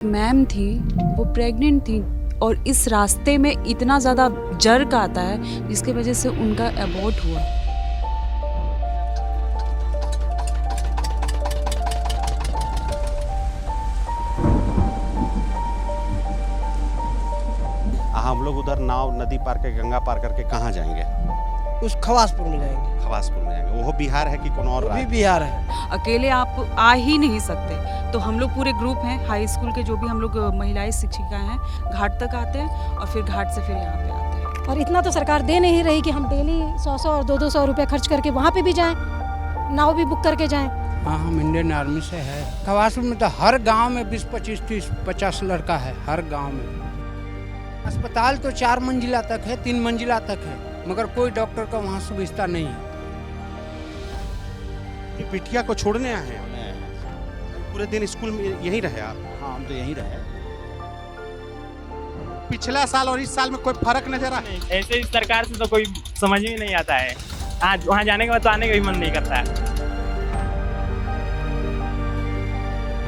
Ma'am थी, वो pregnant थी और इस रास्ते में इतना ज़्यादा जर्क आता है जिसकी वजह से उनका अबॉर्ट हुआ। हम लोग उधर नाव नदी पार के गंगा पार करके कहाँ जाएंगे? उस खवासपुर में जाएंगे। खवासपुर में जाएंगे। वो बिहार है कि कौन और वो भी बिहार है। अकेले आप आ ही नहीं सकते, तो हम लोग पूरे ग्रुप हैं, हाई स्कूल के जो भी हम लोग महिलाएं शिक्षिकाएं हैं, घाट तक आते हैं और फिर घाट से फिर यहाँ पे आते हैं। और इतना तो सरकार दे नहीं रही कि हम डेली 100 और 200 रुपये खर्च करके वहाँ पे भी जाएं, नाव भी बुक करके जाएं। हाँ, हम इंडियन आर्मी से है। खवासपुर में तो हर गांव में 20, 25, 30, 50 लड़का है, हर गांव में। अस्पताल तो 4 मंजिला तक है, 3 मंजिला तक है, मगर कोई डॉक्टर का वहाँ सुविधा नहीं है। ये बिटिया को छोड़ने आए हैं? पूरे दिन स्कूल में यहीं रहे आप? हाँ, हम तो यहीं रहे। पिछला साल और इस साल में कोई फर्क नजर आ? ऐसे इस सरकार से तो कोई समझ ही नहीं आता है। आज वहाँ जाने के बाद तो आने का भी मन नहीं करता है।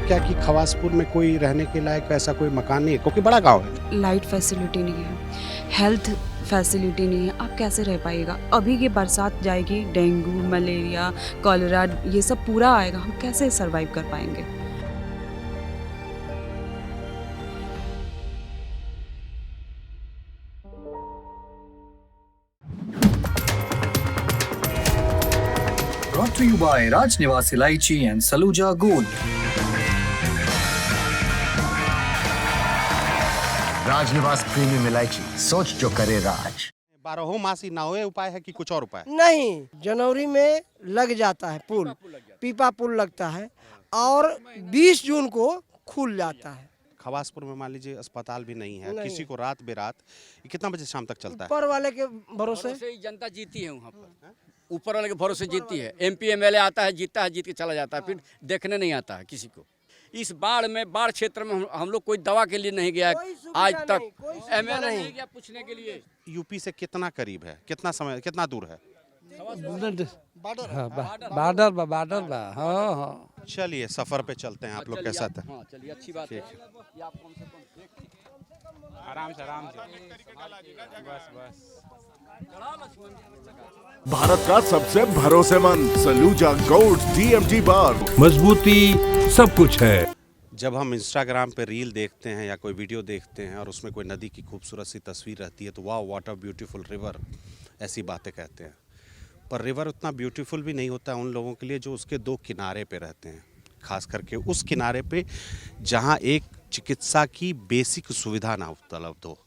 क्या कि खवासपुर में कोई रहने के लायक ऐसा कोई मकान नहीं है, क्योंकि बड़ा गांव है। लाइट फैसिलिटी नहीं है, हेल्थ फैसिलिटी नहीं है, आप कैसे रह पाइएगा? अभी ये बरसात जाएगी, डेंगू, मलेरिया, कॉलेरा, ये सब पूरा आएगा, हम कैसे सरवाइव कर पाएंगे? Brought to you by Raj Niwas Ilaichi and Saluja Gold. Rajnivas premium इलायची, सोच जो करे राज। 12 मासी नावे उपाय है कि कुछ और उपाय? नहीं, जनवरी में लग जाता है पुल, पीपा पुल लगता है और 20 जून को खुल जाता है। खवासपुर में मान लीजिए अस्पताल भी नहीं है, किसी को रात बेरात, कितना बजे शाम तक चलता है? ऊपर वाले के भरोसे जनता जीती है वहाँ पर, ऊपर वाले के भरोसे जीती है। MP MLA आता है, जीतता है, जीत के चला जाता है, फिर देखने नहीं आता है किसी को। इस बाढ़ क्षेत्र में हम लोग कोई दवा के लिए नहीं गया आज तक। MLA नहीं गया पूछने के लिए। यूपी से कितना करीब है, कितना दूर है? बार्डर। हाँ। चलिए सफर पे चलते हैं, आप लोग के साथ। हाँ, चलिए, अच्छी बात है। आराम से बस। भारत का सबसे भरोसेमंद सलूजा गोल्ड TMT बार, मजबूती सब कुछ है। जब हम इंस्टाग्राम पे रील देखते हैं या कोई वीडियो देखते हैं और उसमें कोई नदी की खूबसूरत सी तस्वीर रहती है तो वाह व्हाट अ ब्यूटीफुल रिवर, ऐसी बातें कहते हैं। पर रिवर उतना ब्यूटीफुल भी नहीं होता उन लोगों के लिए जो उसके 2 किनारे पे रहते हैं, खास करके उस किनारे पे जहाँ एक चिकित्सा की बेसिक सुविधा ना उपलब्ध हो।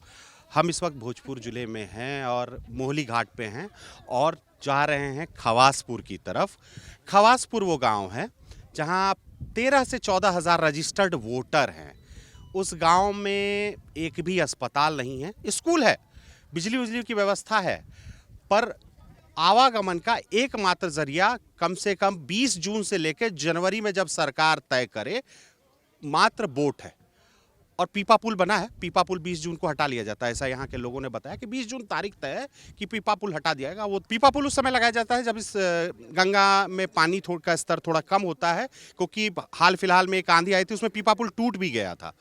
हम इस वक्त भोजपुर ज़िले में हैं और मोहली घाट पे हैं और जा रहे हैं खवासपुर की तरफ। खवासपुर वो गांव है जहां 13 से 14 हज़ार रजिस्टर्ड वोटर हैं। उस गांव में एक भी अस्पताल नहीं है, स्कूल है, बिजली की व्यवस्था है, पर आवागमन का एकमात्र जरिया कम से कम 20 जून से लेकर जनवरी में जब सरकार तय करे मात्र बोट है। और पीपा पुल बना है, पीपा पुल 20 जून को हटा लिया जाता है, ऐसा यहाँ के लोगों ने बताया कि 20 जून तारीख तय है कि पीपा पुल हटा दिया जाएगा। वो पीपा पुल उस समय लगाया जाता है जब इस गंगा में पानी का स्तर थोड़ा कम होता है, क्योंकि हाल फिलहाल में एक आंधी आई थी, उसमें पीपा पुल टूट भी गया था।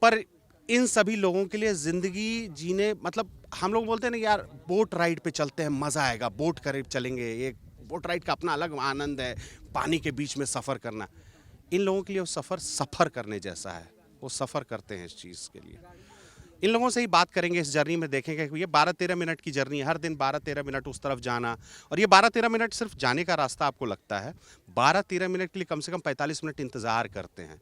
पर इन सभी लोगों के लिए ज़िंदगी जीने, मतलब हम लोग बोलते हैं ना यार बोट राइड पे चलते हैं, मज़ा आएगा, बोट करे चलेंगे, एक बोट राइड का अपना अलग आनंद है, पानी के बीच में सफ़र करना। इन लोगों के लिए वो सफ़र करने जैसा है, वो सफ़र करते हैं इस चीज़ के लिए। इन लोगों से ही बात करेंगे, इस जर्नी में देखेंगे कि ये 12-13 मिनट की जर्नी है, हर दिन 12-13 मिनट उस तरफ जाना, और ये 12-13 मिनट सिर्फ जाने का रास्ता आपको लगता है, 12-13 मिनट के लिए कम से कम 45 मिनट इंतज़ार करते हैं,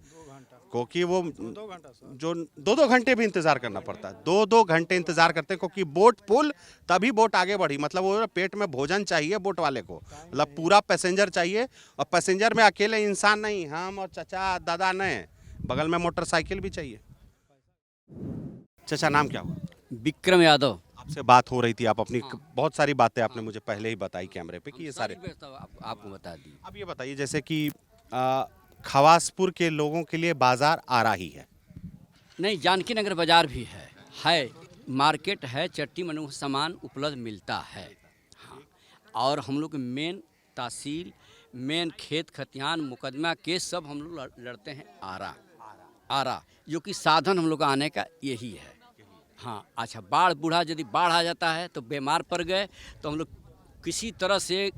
क्योंकि वो जो 2-2 घंटे भी इंतज़ार करना पड़ता है, 2-2 घंटे इंतज़ार करते हैं, क्योंकि बोट पुल तभी बोट आगे बढ़ी। मतलब वो पेट में भोजन चाहिए बोट वाले को, मतलब पूरा पैसेंजर चाहिए, और पैसेंजर में अकेले इंसान नहीं, हम और चचा दादा नहीं, बगल में मोटरसाइकिल भी चाहिए। चाचा नाम क्या हुआ? विक्रम यादव। आपसे बात हो रही थी, आप अपनी बहुत सारी बातें आपने मुझे पहले ही बताई कैमरे पे कि ये सारे आपको बता दी। अब ये बताइए जैसे कि खवासपुर के लोगों के लिए बाजार आ रही है? नहीं, जानकी नगर बाजार भी है, मार्केट है, चट्टी मनु सामान उपलब्ध मिलता है। हाँ, और हम लोग मेन तहसील, मेन खेत खतियान मुकदमा केस सब हम लोग लड़ते हैं आरा। आरा, जो कि साधन हम लोग का आने का यही है। हाँ अच्छा, बूढ़ा यदि बाढ़ आ जाता है तो बीमार पड़ गए तो हम लोग किसी तरह से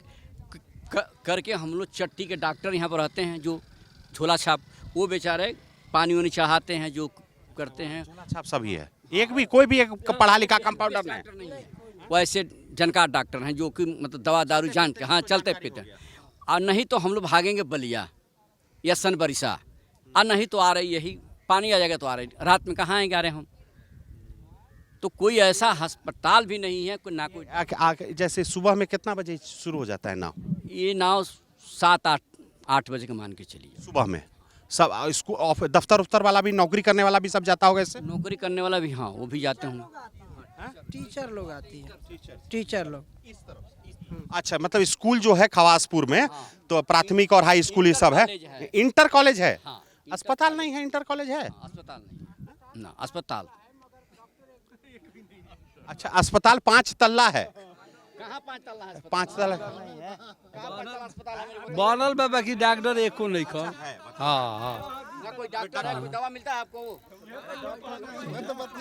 करके हम लोग चट्टी के डॉक्टर यहाँ पर रहते हैं जो झोला छाप, वो बेचारे पानी वानी चढ़ाते हैं, जो करते हैं। झोला छाप सभी है, एक भी कोई भी एक पढ़ा लिखा कंपाउंडर नहीं है। वैसे जानकार डॉक्टर हैं जो कि मतलब दवा दारू जान के हाँ चलते फिरते, और नहीं तो हम लोग भागेंगे बलिया या सनबरिसा, और नहीं तो आ रही यही पानी आ जाएगा तो आ रही, रात में कहाँ आएंगे आ रहे हम। तो कोई ऐसा अस्पताल भी नहीं है, कोई ना कोई। जैसे सुबह में कितना बजे शुरू हो जाता है नाव? ये नाव 7-8 बजे का मान के चलिए। सुबह में सब स्कूल दफ्तर उफ्तर वाला भी, नौकरी करने वाला भी सब जाता होगा इससे? नौकरी करने वाला भी हाँ, वो भी जाते होंगे। टीचर लोग आती है, टीचर लोग। अच्छा, मतलब स्कूल जो है खवासपुर में तो प्राथमिक और हाई स्कूल ये सब है। इंटर कॉलेज है, अस्पताल नहीं है, इंटर कॉलेज है। अस्पताल नहीं ना, अस्पताल। अच्छा, अस्पताल 5 तल्ला है। कहाँ 5 तल्ला है? 5 तल्ला बनल बा, बाकी डॉक्टर एको नहीं खा। हाँ हाँ, ना कोई डॉक्टर है, कोई दवा मिलता है आपको?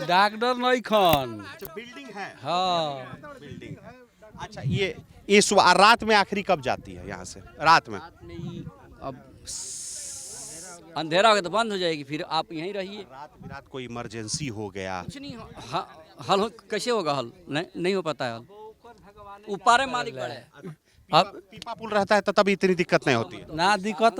डॉक्टर नहीं खान। बिल्डिंग है। हाँ बिल्डिंग। अच्छा, ये सुबह रात में आखिरी कब जाती है यहाँ से? रात में अब अंधेरा हो गया तो बंद हो जाएगी, फिर आप यहीं रहिए। रात कोई इमरजेंसी हो गया कुछ नहीं हल कैसे होगा? हल नहीं हो पाता है हल, ऊपर है मालिक बड़े। अब पीपा पुल रहता है तो तभी इतनी दिक्कत नहीं होती है ना। दिक्कत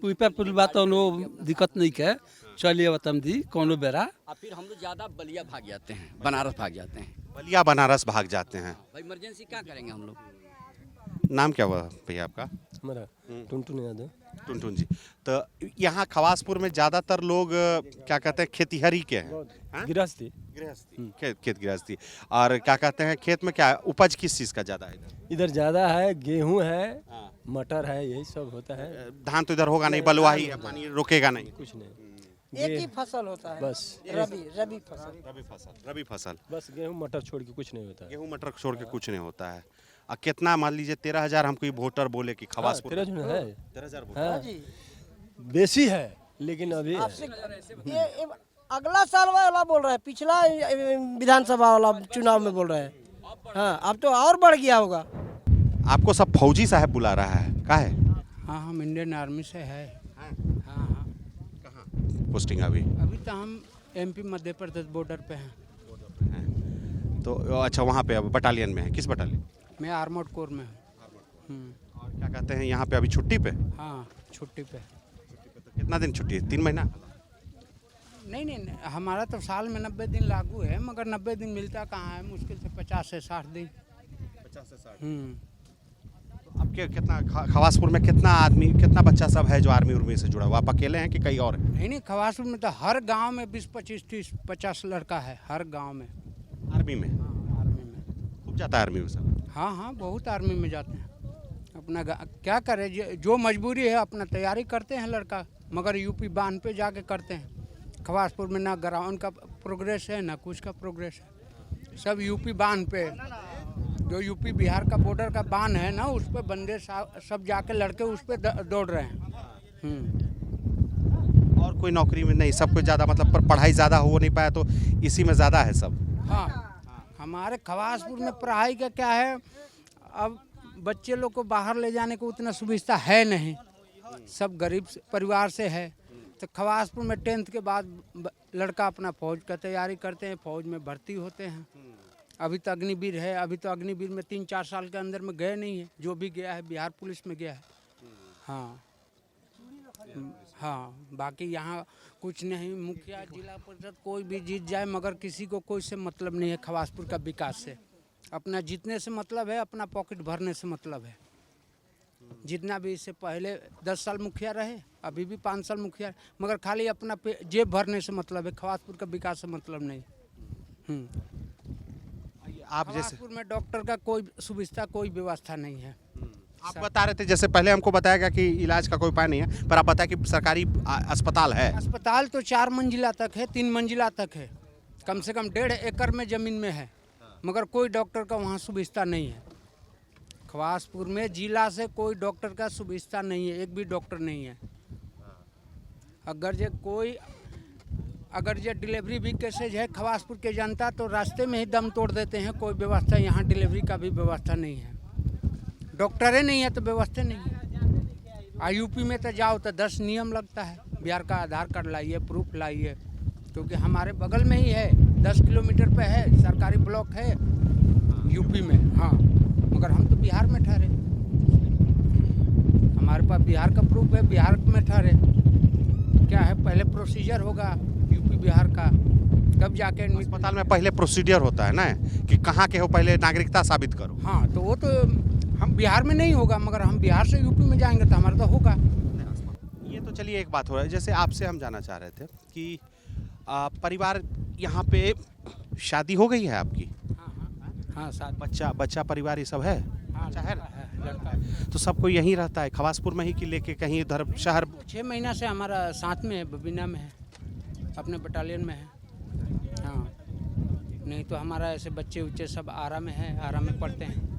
पीपा पुल बात दिक्कत नहीं के चलिए बताम दी कोनो बेरा। और फिर हम लोग ज्यादा बलिया भाग जाते हैं, बनारस भाग जाते हैं। बलिया बनारस भाग जाते हैं भाई, इमरजेंसी क्या करेंगे हम लोग। नाम क्या हुआ भैया आपका? हमारा टुनटुन यादव। टुनटुन जी, तो यहाँ खवासपुर में ज्यादातर लोग क्या कहते हैं, खेतीहरी के हैं, गृहस्थी खेत गृहस्थी। और क्या कहते हैं, खेत में क्या उपज किस चीज का ज्यादा है? इधर ज्यादा है, गेहूं है, मटर है, यही सब होता है। धान तो इधर होगा नहीं, बलुआही है, पानी रोकेगा नहीं। कुछ नहीं, एक ही फसल होता है बस रबी फसल। बस गेहूं मटर छोड़ के कुछ नहीं होता है। गेहूं मटर छोड़ के कुछ नहीं होता है। और कितना, मान लीजिए 13,000 हमको वोटर बोले कि खवासपुर 13,000 है, 13,000 हाँ, बेसी है लेकिन अभी ये अगला साल वाला बोल रहा है, पिछला विधानसभा वाला चुनाव में बोल रहे हैं। हाँ, अब तो और बढ़ गया होगा। आपको सब फौजी साहब बुला रहा है, का है? हाँ, हम इंडियन आर्मी से है। हाँ हाँ। कहाँ पोस्टिंग अभी? तो हम MP मध्य प्रदेश बॉर्डर पे हैं। तो अच्छा, वहाँ पे अब बटालियन में है? किस बटालियन? मैं आर्मर्ड कोर में हूँ। और क्या कहते हैं, यहाँ पे अभी छुट्टी पे? हाँ, छुट्टी पे। तो कितना दिन छुट्टी है? 3 महीना? नहीं, हमारा तो साल में 90 दिन लागू है, मगर 90 दिन मिलता कहाँ है, मुश्किल से 50 से 60 दिन। 50 से 60। तो अब कितना खवासपुर में कितना बच्चा सब है जो आर्मी उर्मी से जुड़ा हुआ? आप अकेले हैं कि कई और है? नहीं, खवासपुर में तो हर गांव में 20, 25, 30, 50 लड़का है, हर गांव में। आर्मी में? हाँ, आर्मी में खूब जाता है आर्मी में सब? हाँ, बहुत आर्मी में जाते हैं। अपना क्या करे, जो मजबूरी है अपना तैयारी करते हैं लड़का, मगर यूपी बांध पे जाके करते हैं। खवासपुर में ना ग्राउंड का प्रोग्रेस है, ना कुछ का प्रोग्रेस है, सब यूपी बांध पे, जो यूपी बिहार का बॉर्डर का बांध है ना, उस पर बंदे सब जाके लड़के उस पर दौड़ रहे हैं। और कोई नौकरी में नहीं, सब कुछ ज़्यादा मतलब पर पढ़ाई ज़्यादा हो नहीं पाया तो इसी में ज़्यादा है सब। हाँ, हमारे खवासपुर में पढ़ाई का क्या है, अब बच्चे लोग को बाहर ले जाने को उतना सुविधा है नहीं, सब गरीब परिवार से है। तो खवासपुर में 10th के बाद लड़का अपना फौज का तैयारी करते हैं, फौज में भर्ती होते हैं। अभी तो अग्निवीर है, अभी तो अग्निवीर में 3-4 साल के अंदर में गए नहीं है, जो भी गया है बिहार पुलिस में गया है। हाँ, बाकी यहाँ कुछ नहीं, मुखिया जिला परिषद कोई भी जीत जाए, मगर किसी को कोई से मतलब नहीं है खवासपुर का विकास से। अपना जीतने से मतलब है, अपना पॉकेट भरने से मतलब है। जितना भी इससे पहले 10 साल मुखिया रहे, अभी भी 5 साल मुखिया, मगर खाली अपना जेब भरने से मतलब है, खवासपुर का विकास से मतलब नहीं। आप जैसे खवासपुर में डॉक्टर का कोई सुविधा, कोई व्यवस्था नहीं है। आप बता रहे थे, जैसे पहले हमको बताया गया कि इलाज का कोई उपाय नहीं है, पर आप बताया कि सरकारी अस्पताल है। अस्पताल तो 4 मंजिला तक है, 3 मंजिला तक है, कम से कम 1.5 एकड़ में ज़मीन में है, मगर कोई डॉक्टर का वहाँ सुविधा नहीं है। खवासपुर में जिला से कोई डॉक्टर का सुविधा नहीं है, एक भी डॉक्टर नहीं है। अगर जो कोई अगर ये डिलीवरी भी केसेज है खवासपुर के जनता तो रास्ते में ही दम तोड़ देते हैं। कोई व्यवस्था यहाँ डिलीवरी का भी व्यवस्था नहीं है, डॉक्टरें नहीं है तो व्यवस्था नहीं है। यूपी में तो जाओ तो 10 नियम लगता है, बिहार का आधार कार्ड लाइए, प्रूफ लाइए, क्योंकि हमारे बगल में ही है, 10 किलोमीटर पे है, सरकारी ब्लॉक है यूपी में। हाँ, मगर हम तो बिहार में ठहरे, हमारे पास बिहार का प्रूफ है, बिहार में ठहरे। क्या है, पहले प्रोसीजर होगा यूपी बिहार का, तब जाके अस्पताल में पहले प्रोसीजर होता है ना कि कहाँ के हो, पहले नागरिकता साबित करो। हाँ, तो वो तो हम बिहार में नहीं होगा, मगर हम बिहार से यूपी में जाएंगे तो हमारा तो होगा। ये तो चलिए एक बात हो रहा है। जैसे आपसे हम जानना चाह रहे थे कि परिवार यहाँ पे शादी हो गई है आपकी? हाँ, साथ बच्चा परिवार ये सब है? हाँ, अच्छा है, लड़का। तो सब कोई यहीं रहता है खवासपुर में ही कि लेके कहीं इधर शहर? 6 महीना से हमारा साथ में है, बबीना में है, अपने बटालियन में है। हाँ, नहीं तो हमारा ऐसे बच्चे उच्चे सब आरा में है, आरा में पढ़ते हैं।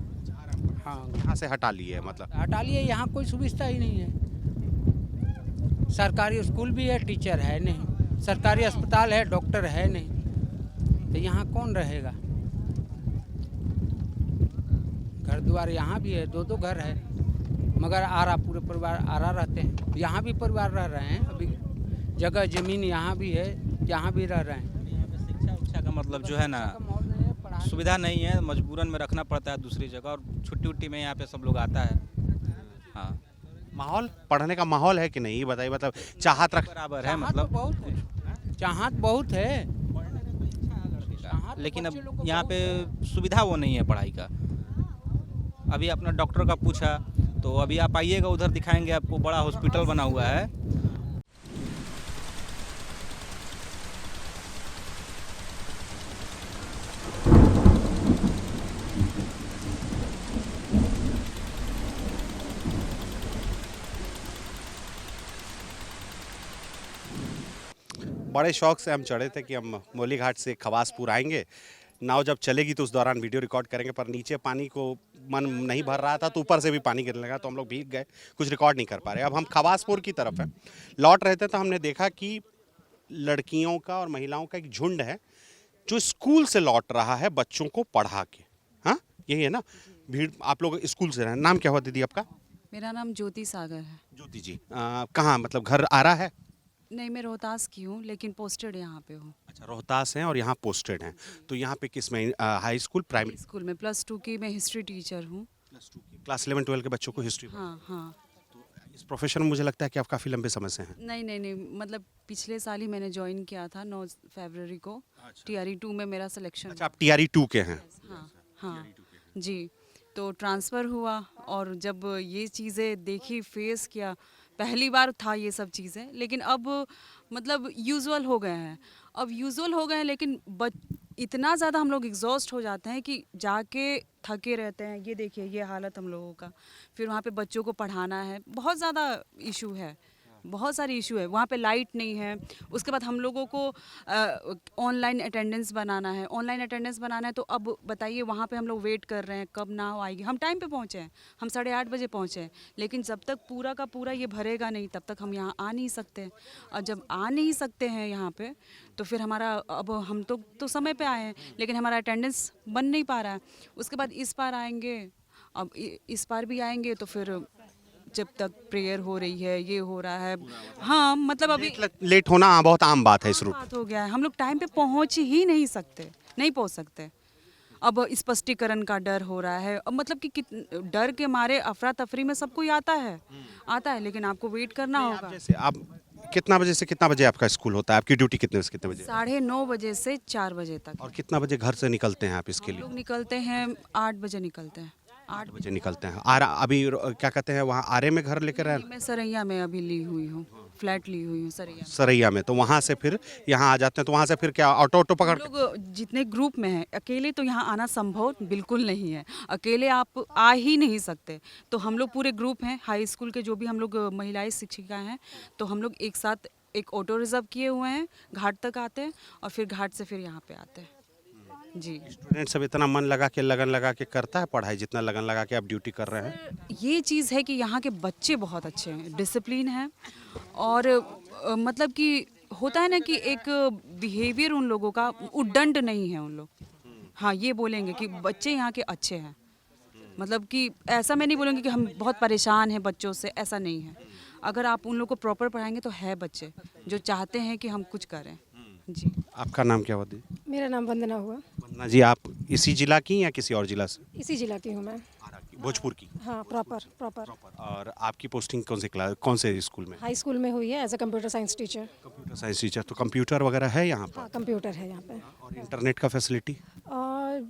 हाँ, यहाँ से हटा लिए मतलब? हटा लिए, यहाँ कोई सुविधा ही नहीं है। सरकारी स्कूल भी है, टीचर है नहीं, सरकारी अस्पताल है, डॉक्टर है नहीं, तो यहाँ कौन रहेगा? घर द्वार यहाँ भी है, 2 घर है, मगर आरा पूरे परिवार आरा रहते हैं। यहाँ भी परिवार रह रहे हैं, अभी जगह जमीन यहाँ भी है, यहाँ भी रह रहे हैं। यहाँ पे शिक्षा उच्छा का मतलब जो है ना, सुविधा नहीं है, मजबूरन में रखना पड़ता है दूसरी जगह, और छुट्टी उट्टी में यहाँ पे सब लोग आता है। हाँ, माहौल, पढ़ने का माहौल है कि नहीं ये बताइए, मतलब चाहत रख बराबर है, मतलब चाहत बहुत है, लेकिन अब यहाँ पे सुविधा वो नहीं है पढ़ाई का। अभी अपना डॉक्टर का पूछा तो अभी आप आइएगा, उधर दिखाएंगे आपको, बड़ा हॉस्पिटल बना हुआ है। बड़े शौक से हम चढ़े थे कि हम मौली घाट से खवासपुर आएंगे, नाव जब चलेगी तो उस दौरान वीडियो रिकॉर्ड करेंगे, पर नीचे पानी को मन नहीं भर रहा था तो ऊपर से भी पानी गिरने लगा, तो हम लोग भीग गए, कुछ रिकॉर्ड नहीं कर पा रहे। अब हम खवासपुर की तरफ हैं, लौट रहे थे तो हमने देखा कि लड़कियों का और महिलाओं का एक झुंड है जो स्कूल से लौट रहा है बच्चों को पढ़ा के। हाँ, यही है ना भीड़? आप लोग स्कूल से रहे, नाम क्या हुआ दीदी आपका? मेरा नाम ज्योति सागर है। ज्योति जी, कहाँ मतलब घर आ रहा है? नहीं, मैं रोहतास की हूँ, लेकिन पोस्टेड यहाँ पे हूँ। अच्छा, रोहतास हैं और यहाँ पोस्टेड हैं, तो यहाँ पे किस में हाई स्कूल, प्राइमरी स्कूल में +2 की मैं हिस्ट्री टीचर हूँ। +2 की क्लास 11-12 के बच्चों को हिस्ट्री? हाँ हाँ। तो इस प्रोफेशन में मुझे लगता है कि आप काफ़ी लंबे समय से हैं। नहीं नहीं नहीं, मतलब पिछले साल ही मैंने ज्वाइन किया था, 9 फरवरी को। TRE 2 में मेरा सिलेक्शन। अच्छा, आप TRE 2 के हैं? हाँ हाँ जी, तो ट्रांसफ़र हुआ और जब ये चीज़ें देखी, फेस किया, पहली बार था ये सब चीज़ें, लेकिन अब मतलब यूजुअल हो गए हैं। अब यूजुअल हो गए हैं, लेकिन इतना ज़्यादा हम लोग एग्जॉस्ट हो जाते हैं कि जाके थके रहते हैं। ये देखिए, ये हालत हम लोगों का। फिर वहाँ पे बच्चों को पढ़ाना है, बहुत ज़्यादा इशू है, बहुत सारी इशू है। वहाँ पे लाइट नहीं है, उसके बाद हम लोगों को ऑनलाइन अटेंडेंस बनाना है। ऑनलाइन अटेंडेंस बनाना है तो अब बताइए, वहाँ पे हम लोग वेट कर रहे हैं कब नाव आएगी। हम टाइम पे पहुँचे हैं, हम 8:30 बजे पहुँचे हैं, लेकिन जब तक पूरा का पूरा ये भरेगा नहीं तब तक हम यहाँ आ नहीं सकते। और जब आ नहीं सकते हैं यहाँ पे तो फिर हमारा, अब हम तो समय पे आए हैं, लेकिन हमारा अटेंडेंस बन नहीं पा रहा है। उसके बाद इस पार आएंगे, अब इस पार भी आएंगे तो फिर जब तक प्रेयर हो रही है, ये हो रहा है। हाँ, मतलब अभी लेट होना बहुत आम बात है इस रूट। बात हो गया है, हम लोग टाइम पे पहुंच ही नहीं सकते, नहीं पहुंच सकते। अब स्पष्टीकरण का डर हो रहा है, अब मतलब कि डर के मारे अफरा तफरी में सब कोई आता है, लेकिन आपको वेट करना होगा। जैसे आप कितना बजे से कितना बजे आपका स्कूल होता है? आपकी ड्यूटी कितने से कितने बजे? 9:30 बजे से 4 बजे तक। और कितना बजे घर से निकलते हैं आप इसके लिए? लोग निकलते हैं 8 बजे निकलते हैं। 8 बजे निकलते हैं। आरा अभी क्या कहते हैं वहाँ आरे में घर लेकर रहे? मैं सरैया में अभी ली हुई हूँ, फ्लैट ली हुई हूँ सरैया में। तो वहाँ से फिर यहाँ आ जाते हैं, तो वहाँ से फिर क्या ऑटो पकड़? लोग जितने ग्रुप में हैं, अकेले तो यहाँ आना संभव बिल्कुल नहीं है, अकेले आप आ ही नहीं सकते। तो हम लोग पूरे ग्रुप हैं, हाई स्कूल के जो भी हम लोग महिलाएं शिक्षिकाएं हैं, तो हम लोग एक साथ एक ऑटो रिजर्व किए हुए हैं, घाट तक आते हैं और फिर घाट से फिर यहाँ पे आते हैं। जी, स्टूडेंट सब इतना मन लगा के, लगन लगा के करता है पढ़ाई, जितना लगन लगा के आप ड्यूटी कर रहे हैं? ये चीज़ है कि यहाँ के बच्चे बहुत अच्छे हैं, डिसिप्लिन हैं, और मतलब कि होता है ना कि एक बिहेवियर उन लोगों का उद्दंड नहीं है उन लोग। हाँ, ये बोलेंगे कि बच्चे यहाँ के अच्छे हैं, मतलब कि ऐसा मैं नहीं बोलूँगी कि हम बहुत परेशान हैं बच्चों से, ऐसा नहीं है। अगर आप उन लोग को प्रॉपर पढ़ाएंगे तो है बच्चे जो चाहते हैं कि हम कुछ करें। जी। आपका नाम क्या हुआ दी? मेरा नाम वंदना हुआ। वंदना जी, आप इसी जिला की या किसी और जिला से? इसी जिला की हूँ मैं। भोजपुर की। हाँ, प्रॉपर। और आपकी पोस्टिंग कौन से क्लास, कौन से स्कूल में? हाई स्कूल में हुई है as a computer science teacher. Computer science teacher. तो कंप्यूटर वगैरह है यहाँ पर? हाँ, कंप्यूटर है यहाँ पे। और इंटरनेट का फैसिलिटी?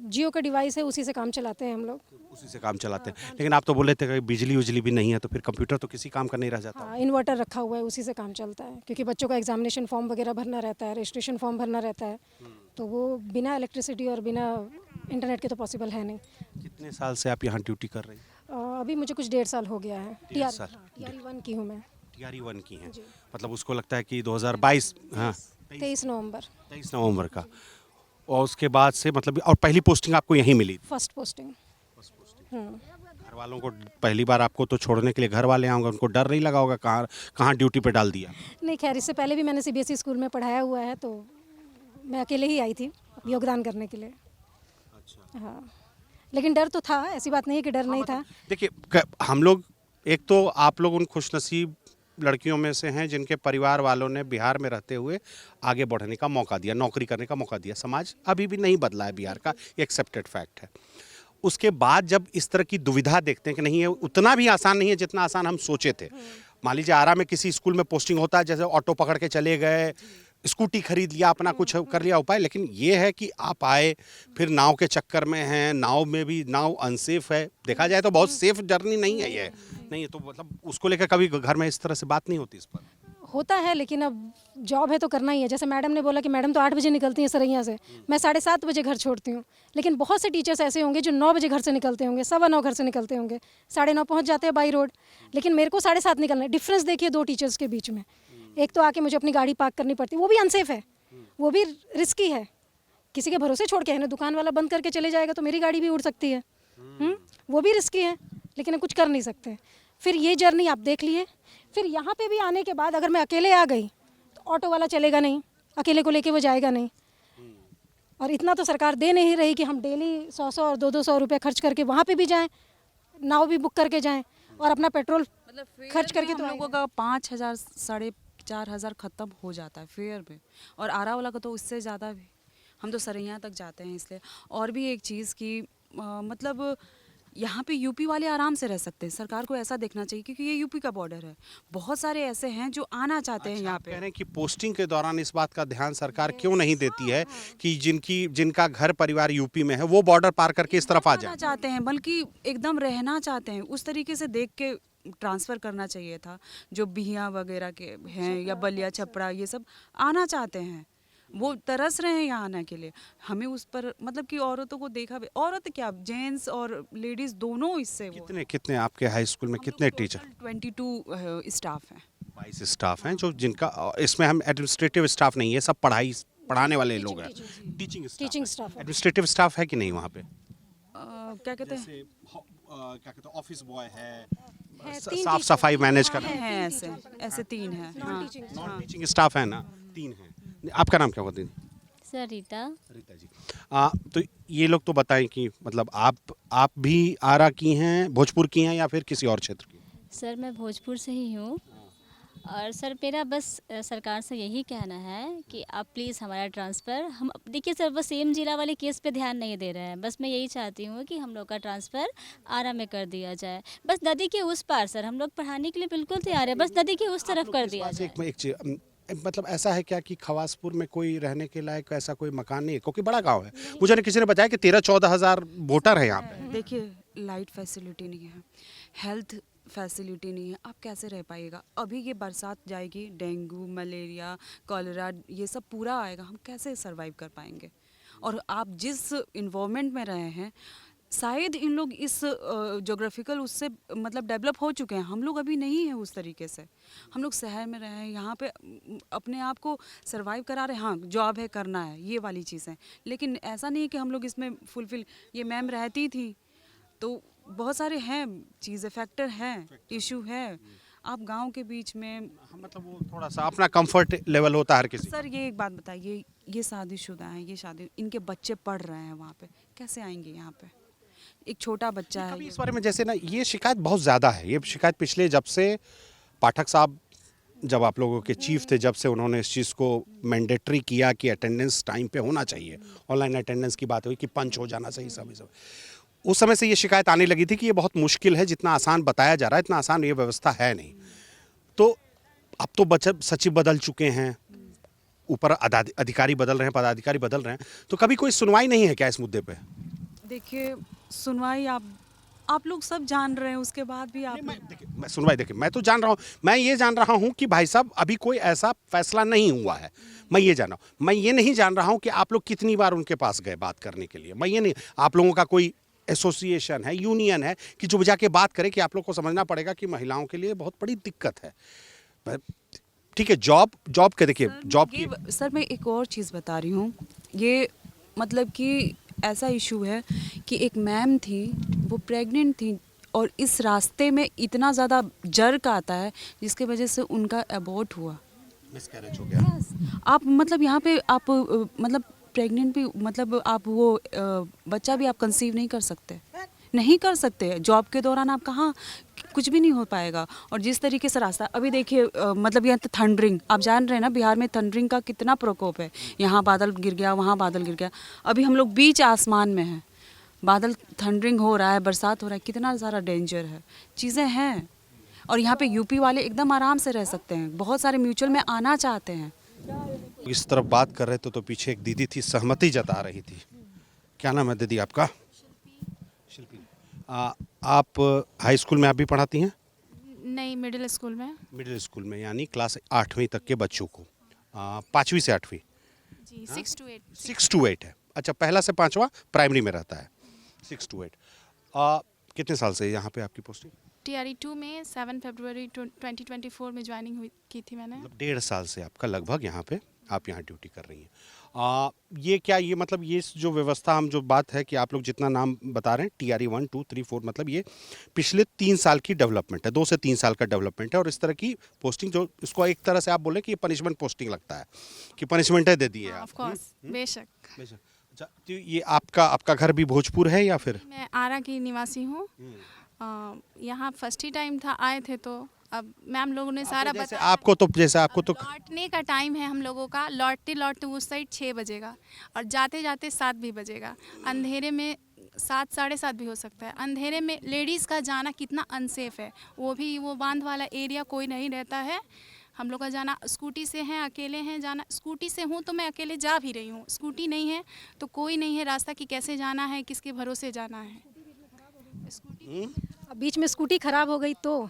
जियो का डिवाइस है, उसी से काम चलाते हैं हम लोग। उसी से काम चलाते हैं। लेकिन आप तो बोले थे कि बिजली उजली भी नहीं है, तो फिर कंप्यूटर तो किसी काम का नहीं रह जाता। हाँ, इन्वर्टर रखा हुआ है, उसी से काम चलता है, क्योंकि बच्चों का एग्जामिनेशन फॉर्म वगैरह भरना रहता है, रजिस्ट्रेशन फॉर्म भरना रहता है, तो वो बिना इलेक्ट्रिसिटी और बिना इंटरनेट के तो पॉसिबल है नहीं। कितने साल से आप यहाँ ड्यूटी कर रही हैं? अभी मुझे कुछ 1.5 साल हो गया है। 1.5 साल। TRE 1 की हूँ मैं। TRE 1 की हैं, मतलब उसको लगता है कि 2022, हाँ 23 नवंबर 23 नवंबर का। और उसके बाद से मतलब, और पहली पोस्टिंग आपको यहीं मिली? First posting. घर वालों को पहली बार आपको तो छोड़ने के लिए घर वाले आएंगे, उनको डर नहीं लगा होगा कहाँ कहाँ ड्यूटी पे डाल दिया? नहीं, खैर इससे पहले भी मैंने CBSE स्कूल में पढ़ाया हुआ है, तो मैं अकेले ही आई थी योगदान करने के लिए। अच्छा। हाँ, लेकिन डर तो था, ऐसी बात नहीं है कि डर नहीं था। देखिए, हम लोग, एक तो आप लोग उन खुशनसीब लड़कियों में से हैं जिनके परिवार वालों ने बिहार में रहते हुए आगे बढ़ने का मौका दिया, नौकरी करने का मौका दिया। समाज अभी भी नहीं बदला है बिहार का, ये एक्सेप्टेड फैक्ट है। उसके बाद जब इस तरह की दुविधा देखते हैं कि नहीं, ये उतना भी आसान नहीं है जितना आसान हम सोचे थे। मान लीजिए आरा में किसी स्कूल में पोस्टिंग होता है, जैसे ऑटो पकड़ के चले गए, स्कूटी खरीद लिया, अपना कुछ कर लिया उपाय। लेकिन ये है कि आप आए, फिर नाव के चक्कर में हैं, नाव में भी नाव अनसेफ है, देखा जाए तो बहुत सेफ जर्नी नहीं है ये, नहीं है तो मतलब उसको लेकर कभी घर में इस तरह से बात नहीं होती इस पर? होता है, लेकिन अब जॉब है तो करना ही है। जैसे मैडम ने बोला कि मैडम तो 8 बजे निकलती हैं सरैया से, मैं 7:30 बजे घर छोड़ती हूँ। लेकिन बहुत से टीचर्स ऐसे होंगे जो 9 बजे घर से निकलते होंगे, 9:15 घर से निकलते होंगे, 9:30 पहुँच जाते हैं बाई रोड। लेकिन मेरे को 7:30 निकलना है। डिफरेंस देखिए 2 टीचर्स के बीच में। एक तो आके मुझे अपनी गाड़ी पार्क करनी पड़ती है, वो भी अनसेफ है, वो भी रिस्की है। किसी के भरोसे छोड़ के है ना, दुकान वाला बंद करके चले जाएगा तो मेरी गाड़ी भी उड़ सकती है। वो भी रिस्की है, लेकिन कुछ कर नहीं सकते। फिर ये जर्नी आप देख लिए। फिर यहाँ पे भी आने के बाद अगर मैं अकेले आ गई तो ऑटो वाला चलेगा नहीं, अकेले को लेके वो जाएगा नहीं। और इतना तो सरकार दे नहीं रही कि हम डेली 100 और 200 रुपये खर्च करके वहाँ पे भी जाएं, नाव भी बुक करके जाएं और अपना पेट्रोल खर्च करके। तो हम लोगों का 5,000 4,500 ख़त्म हो जाता है फेयर में, और आरा वाला का तो उससे ज़्यादा भी। हम तो सरैया तक जाते हैं इसलिए। और भी एक चीज़ की मतलब यहाँ पे यूपी वाले आराम से रह सकते हैं, सरकार को ऐसा देखना चाहिए, क्योंकि ये यूपी का बॉर्डर है। बहुत सारे ऐसे हैं जो आना चाहते हैं यहाँ पे। कह रहे हैं कि पोस्टिंग के दौरान इस बात का ध्यान सरकार क्यों नहीं देती है कि जिनका घर परिवार यूपी में है वो बॉर्डर पार करके इस तरफ आ जाए? चाहते हैं, बल्कि एकदम रहना चाहते हैं, उस तरीके से देख के ट्रांसफ़र करना चाहिए था। जो बिहिया वगैरह के हैं या बलिया छपरा, ये सब आना चाहते हैं, वो तरस रहे हैं यहाँ आने के लिए। हमें उस पर मतलब कि औरतों को देखा, औरत क्या, जेंट्स और लेडीज़ दोनों इससे। कितने आपके हाई स्कूल में कितने टीचर? 22 स्टाफ हैं। 22 स्टाफ हैं, जो जिनका इसमें हम एडमिनिस्ट्रेटिव स्टाफ नहीं है, सब पढ़ाने वाले लोग हैं। Teaching staff. एडमिनिस्ट्रेटिव स्टाफ है कि नहीं वहाँ पे? क्या कहते हैं, क्या कहते हैं, ऑफिस बॉय है, साफ सफाई मैनेज करना है, ऐसे 3 हैं। नॉन टीचिंग स्टाफ है ना, 3 हैं। आपका नाम क्या होता है? सर रीता जी। तो ये लोग तो बताएं कि मतलब आप भी आरा की हैं, भोजपुर की हैं, या फिर किसी और क्षेत्र की? सर मैं भोजपुर से ही हूँ। और सर मेरा बस सरकार से यही कहना है कि आप प्लीज़ हमारा ट्रांसफ़र, हम देखिए सर बस सेम जिला वाले केस पे ध्यान नहीं दे रहे हैं। बस मैं यही चाहती हूँ कि हम लोग का ट्रांसफ़र आरा में कर दिया जाए। बस नदी के उस पार सर, हम लोग पढ़ाने के लिए बिल्कुल तैयार है, बस नदी के उस तरफ कर दिया जाए। मतलब ऐसा है क्या कि खवासपुर में कोई रहने के लायक ऐसा कोई मकान नहीं है, क्योंकि बड़ा गांव है? मुझे किसी ने बताया कि 13-14 हज़ार वोटर है यहाँ पे। देखिए, लाइट फैसिलिटी नहीं है, हेल्थ फैसिलिटी नहीं है, आप कैसे रह पाइएगा? अभी ये बरसात जाएगी, डेंगू, मलेरिया, कॉलेरा, ये सब पूरा आएगा, हम कैसे सरवाइव कर पाएंगे? और आप जिस इन्वायरमेंट में रहे हैं, शायद इन लोग इस जोग्राफिकल उससे मतलब डेवलप हो चुके हैं, हम लोग अभी नहीं हैं उस तरीके से। हम लोग शहर में रहे हैं, यहाँ पे अपने आप को सरवाइव करा रहे हैं। हाँ, जॉब है, करना है, ये वाली चीज़ें, लेकिन ऐसा नहीं है कि हम लोग इसमें फुलफिल। ये मैम रहती थी तो बहुत सारे हैं चीज़ें, फैक्टर हैं, इशू है। आप गांव के बीच में, मतलब वो थोड़ा सा अपना कंफर्ट लेवल होता है हर किसी। सर ये एक बात बताइए, ये शादीशुदा हैं, ये शादी, इनके बच्चे पढ़ रहे हैं वहाँ पे, कैसे आएंगे यहाँ पे? एक छोटा बच्चा है। इस बारे में जैसे ना ये शिकायत बहुत ज़्यादा है, ये शिकायत पिछले जब से पाठक साहब जब आप लोगों के चीफ थे, जब से उन्होंने इस चीज़ को मैंडेटरी किया कि अटेंडेंस टाइम पे होना चाहिए, ऑनलाइन अटेंडेंस की बात हुई कि पंच हो जाना चाहिए सब, उस समय से ये शिकायत आने लगी थी कि ये बहुत मुश्किल है, जितना आसान बताया जा रहा है इतना आसान ये व्यवस्था है नहीं। तो अब तो बच्चे सचिव बदल चुके हैं, ऊपर अधिकारी बदल रहे हैं, पदाधिकारी बदल रहे हैं, तो कभी कोई सुनवाई नहीं है क्या इस मुद्दे पे? देखिए सुनवाई आप लोग सब जान रहे हैं, उसके बाद भी आप मैं सुनवाई देखिए, मैं तो जान रहा हूँ, मैं ये जान रहा हूँ कि भाई साहब अभी कोई ऐसा फैसला नहीं हुआ है, मैं ये जान रहा हूँ। मैं ये नहीं जान रहा हूँ कि आप लोग कितनी बार उनके पास गए बात करने के लिए, मैं ये नहीं, आप लोगों का कोई एसोसिएशन है, यूनियन है कि जो जाके बात करे कि आप लोग को समझना पड़ेगा कि महिलाओं के लिए बहुत बड़ी दिक्कत है। ठीक है, जॉब के देखिए, जॉब की सर मैं एक और चीज़ बता रही हूँ, ये मतलब कि ऐसा इशू है कि एक मैम थी, वो प्रेग्नेंट थी और इस रास्ते में इतना ज़्यादा जर्क आता है जिसके वजह से उनका अबॉर्ट हुआ, मिसकैरेज हो गया। आप मतलब यहाँ पे आप मतलब प्रेग्नेंट भी, मतलब आप वो बच्चा भी आप कंसीव नहीं कर सकते, जॉब के दौरान आप कहाँ, कुछ भी नहीं हो पाएगा। और जिस तरीके से रास्ता अभी देखिए, मतलब यहाँ थंडरिंग, आप जान रहे हैं ना बिहार में थंडरिंग का कितना प्रकोप है, यहाँ बादल गिर गया, वहाँ बादल गिर गया, अभी हम लोग बीच आसमान में हैं, बादल थंडरिंग हो रहा है, बरसात हो रहा है, कितना सारा डेंजर है, चीज़ें हैं। और यहाँ पे यूपी वाले एकदम आराम से रह सकते हैं, बहुत सारे म्यूचुअल में आना चाहते हैं। इस तरफ बात कर रहे थे तो पीछे एक दीदी थी, सहमति जता रही थी। क्या नाम है दीदी आपका? शिल्पी। आप हाई स्कूल में आप भी पढ़ाती हैं? नहीं, मिडिल स्कूल में। मिडिल स्कूल में, यानी क्लास 8वीं तक के बच्चों को, 5वीं से 8वीं जी, 6 to 8। 6 to 8 है, अच्छा, पहला से 5वां प्राइमरी में रहता है, 6 to 8। कितने साल से यहाँ पे आपकी पोस्टिंग? TRE 2 में 7 फरवरी 2024 में ज्वाइनिंग की थी मैंने। मतलब 1.5 साल से आपका लगभग यहाँ पे आप यहाँ ड्यूटी कर रही हैं। ये क्या, ये मतलब ये जो व्यवस्था, हम जो बात है कि आप लोग जितना नाम बता रहे हैं TRE 1, 2, 3, 4, मतलब ये पिछले 3 साल की डेवलपमेंट है, 2 से 3 साल का डेवलपमेंट है। और इस तरह की पोस्टिंग जो, इसको एक तरह से आप बोले कि ये पनिशमेंट पोस्टिंग लगता है कि पनिशमेंट दे दी है। ऑफ कोर्स, बेशक। अच्छा, तो ये आपका घर भी भोजपुर है या फिर? मैं आरा की निवासी हूँ। यहाँ फर्स्ट ही टाइम था, आए थे, तो अब मैम लोगों ने सारा बताया। आपको तो लौटने का टाइम है हम लोगों का, लौटते उस साइड 6 बजेगा और जाते जाते 7 भी बजेगा, अंधेरे में 7, 7:30 भी हो सकता है। अंधेरे में लेडीज़ का जाना कितना अनसेफ है, वो बांध वाला एरिया कोई नहीं रहता है, हम लोग का जाना स्कूटी से है, अकेले हैं जाना, स्कूटी से हूँ तो मैं अकेले जा भी रही हूँ, स्कूटी नहीं है तो कोई नहीं है रास्ता कि कैसे जाना है, किसके भरोसे जाना है। बीच में स्कूटी खराब हो गई तो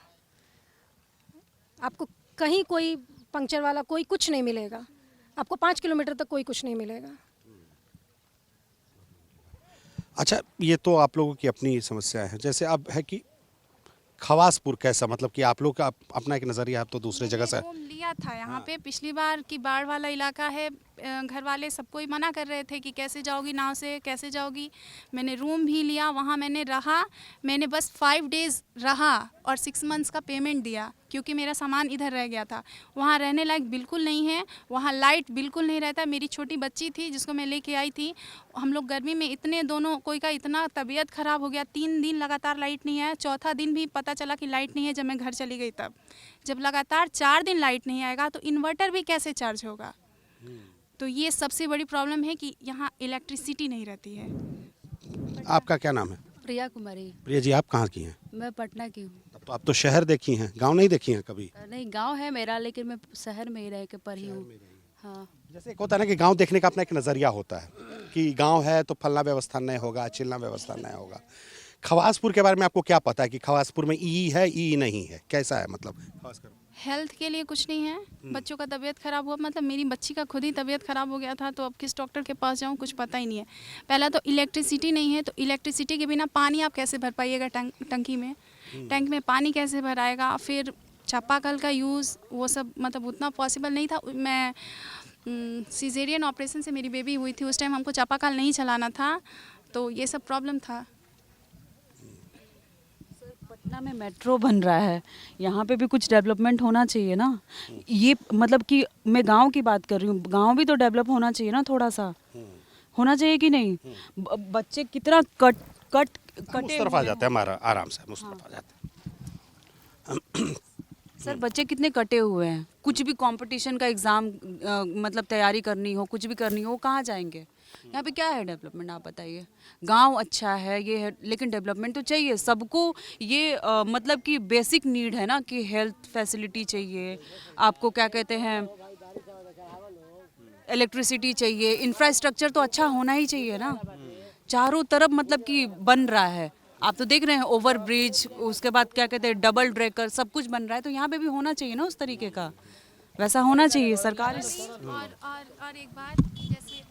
आपको कहीं कोई पंक्चर वाला कोई कुछ नहीं मिलेगा, आपको 5 किलोमीटर तक कोई कुछ नहीं मिलेगा। अच्छा, ये तो आप लोगों की अपनी समस्या है। जैसे अब है कि खवासपुर कैसा, मतलब कि आप लोग का अपना एक नज़रिया, आप तो दूसरे जगह से रूम लिया था यहाँ पे, पिछली बार की बाढ़ वाला इलाका है, घर वाले सबको ही मना कर रहे थे कि कैसे जाओगी नाव से, कैसे जाओगी। मैंने रूम भी लिया, वहाँ मैंने रहा, मैंने बस 5 डेज़ रहा और 6 मंथ्स का पेमेंट दिया क्योंकि मेरा सामान इधर रह गया था। वहाँ रहने लायक बिल्कुल नहीं है, वहाँ लाइट बिल्कुल नहीं रहता। मेरी छोटी बच्ची थी जिसको मैं लेके आई थी, हम लोग गर्मी में इतने दोनों कोई का इतना तबीयत ख़राब हो गया, 3 दिन लगातार लाइट नहीं आया, चौथा दिन भी पता चला कि लाइट नहीं है जब मैं घर चली गई तब। जब लगातार 4 दिन लाइट नहीं आएगा तो इन्वर्टर भी कैसे चार्ज होगा। तो ये सबसे बड़ी प्रॉब्लम है कि यहाँ इलेक्ट्रिसिटी नहीं रहती है। आपका क्या नाम है? प्रिया कुमारी। प्रिया जी, आप कहाँ की हैं? मैं पटना की हूँ। तो आप तो शहर देखी हैं, गांव नहीं देखी हैं कभी? नहीं, गांव है मेरा, लेकिन मैं शहर में ही रह के पढ़ी हूँ। हाँ, जैसे एक होता है ना कि गांव देखने का अपना एक नज़रिया होता है कि गांव है तो फलना व्यवस्था नहीं होगा, चिलना व्यवस्था नहीं होगा। खवासपुर के बारे में आपको क्या पता है कि खवासपुर में ई है, ई नहीं है, कैसा है? मतलब हेल्थ के लिए कुछ नहीं है, बच्चों का तबीयत ख़राब हुआ, मतलब मेरी बच्ची का खुद ही तबीयत ख़राब हो गया था, तो अब किस डॉक्टर के पास जाऊँ कुछ पता ही नहीं है। पहला तो इलेक्ट्रिसिटी नहीं है, तो इलेक्ट्रिसिटी के बिना पानी आप कैसे भर पाइएगा टंकी में, टैंक में पानी कैसे भराएगा। फिर चापाकल का यूज़ वो सब मतलब उतना पॉसिबल नहीं था। मैं सीजेरियन ऑपरेशन से मेरी बेबी हुई थी, उस टाइम हमको चापाकल नहीं चलाना था, तो ये सब प्रॉब्लम था। पटना में मेट्रो बन रहा है, यहाँ पे भी कुछ डेवलपमेंट होना चाहिए ना। ये मतलब कि मैं गांव की बात कर रही हूँ, गांव भी तो डेवलप होना चाहिए ना, थोड़ा सा होना चाहिए कि नहीं। बच्चे कितना कटे मुस्तरफ आ जाते हैं, हमारा आराम से मुस्तरफ आ जाते हैं। सर बच्चे कितने कटे हुए हैं, कुछ भी कंपटीशन का एग्ज़ाम मतलब तैयारी करनी हो, कुछ भी करनी हो, कहाँ जाएंगे। यहाँ पे क्या है डेवलपमेंट, आप बताइए। गांव अच्छा है, ये है, लेकिन डेवलपमेंट तो चाहिए सबको। ये मतलब कि बेसिक नीड है ना, कि हेल्थ फैसिलिटी चाहिए आपको, क्या कहते हैं, इलेक्ट्रिसिटी चाहिए, इंफ्रास्ट्रक्चर तो अच्छा होना ही चाहिए ना। चारों तरफ मतलब कि बन रहा है, आप तो देख रहे हैं, ओवर ब्रिज, उसके बाद क्या कहते हैं डबल ब्रेकर, सब कुछ बन रहा है, तो यहाँ पे भी होना चाहिए ना उस तरीके का, वैसा होना चाहिए सरकार। और एक बात, जैसे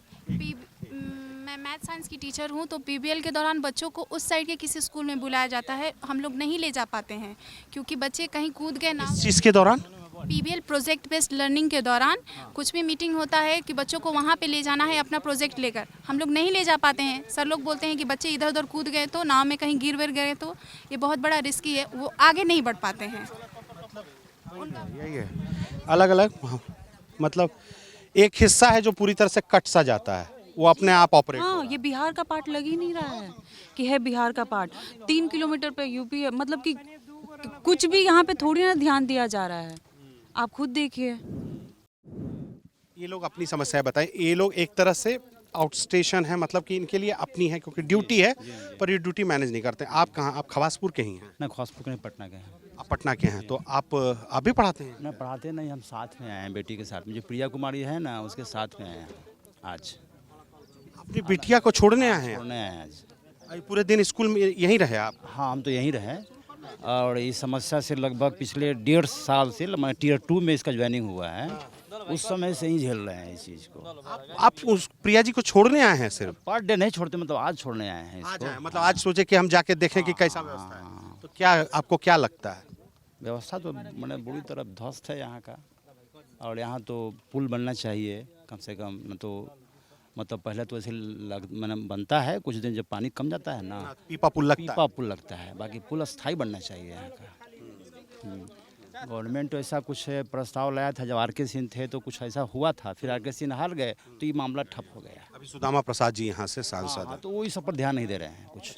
मैं मैथ साइंस की टीचर हूँ, तो पीबीएल के दौरान बच्चों को उस साइड के किसी स्कूल में बुलाया जाता है, हम लोग नहीं ले जा पाते हैं क्योंकि बच्चे कहीं कूद गए ना। इस के दौरान पीबीएल प्रोजेक्ट बेस्ड लर्निंग के दौरान कुछ भी मीटिंग होता है कि बच्चों को वहाँ पे ले जाना है अपना प्रोजेक्ट लेकर, हम लोग नहीं ले जा पाते हैं। सर लोग बोलते हैं कि बच्चे इधर उधर कूद गए तो, नाव में कहीं गिर गए तो, ये बहुत बड़ा रिस्की है, वो आगे नहीं बढ़ पाते हैं। यही है, अलग अलग मतलब एक हिस्सा है जो पूरी तरह से कट सा जाता है, वो अपने आप ऑपरेट। हाँ, ये बिहार का पार्ट लग ही नहीं रहा है कि है बिहार का पार्ट। 3 किलोमीटर पे यूपी है, मतलब कि कुछ भी यहाँ पे थोड़ी ना ध्यान दिया जा रहा है, आप खुद देखिए। ये लोग अपनी समस्याएं बताएं। ये लोग एक तरह से आउट स्टेशन है, मतलब कि इनके लिए अपनी है क्योंकि ड्यूटी है, पर ये ड्यूटी मैनेज नहीं करते। आप कहाँ, आप खवासपुर के ही हैं? ना खवासपुर के नहीं, पटना के हैं। आप पटना के हैं, तो आप भी पढ़ाते हैं? ना पढ़ाते नहीं, हम साथ में आए हैं बेटी के साथ में, जो प्रिया कुमारी है ना, उसके साथ में आए हैं आज। अपनी बिटिया को छोड़ने आए हैं? छोड़ने आए हैं आज। पूरे दिन स्कूल में यहीं रहे आप? हाँ, हम तो यहीं रहे, और इस समस्या से लगभग पिछले 1.5 साल से, मैं टियर 2 में इसका ज्वाइनिंग हुआ है, उस समय से ही झेल रहे हैं इस चीज़ को। आप उस प्रिया जी को छोड़ने आए हैं? सिर्फ पर डे नहीं छोड़ते, मतलब आज छोड़ने आए हैं आज इसको। मतलब आज सोचे कि हम जाके देखें कि कैसा व्यवस्था है। तो क्या आपको क्या लगता है? व्यवस्था तो मैंने बुरी तरह ध्वस्त है यहाँ का, और यहाँ तो पुल बनना चाहिए कम से कम। न तो मतलब पहले तो ऐसे मैंने बनता है, कुछ दिन जब पानी कम जाता है ना, पीपा पुल लगता है, बाकी पुल स्थायी बनना चाहिए यहाँ का। गवर्नमेंट तो ऐसा कुछ प्रस्ताव लाया था जब आर.के. सिंह थे, तो कुछ ऐसा हुआ था, फिर आर.के. सिंह हार गए तो ये मामला ठप हो गया। अभी सुदामा प्रसाद जी यहाँ से सांसद हैं, तो वो इस सब पर ध्यान नहीं दे रहे हैं कुछ।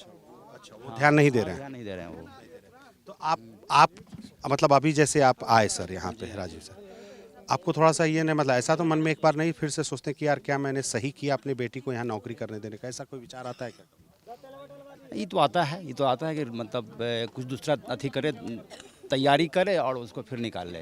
अच्छा, वो ध्यान नहीं दे रहे हैं? ध्यान नहीं दे रहे हैं वो। तो आप मतलब अभी जैसे आप आए सर यहाँ पे, राजीव सर, आपको थोड़ा सा ये नहीं, मतलब ऐसा तो मन में एक बार नहीं फिर से सोचते कि यार क्या मैंने सही किया अपनी बेटी को यहाँ नौकरी करने देने का, ऐसा कोई विचार आता है क्या? ये तो आता है कि मतलब कुछ दूसरा अथी करे, तैयारी करे और उसको फिर निकाल ले।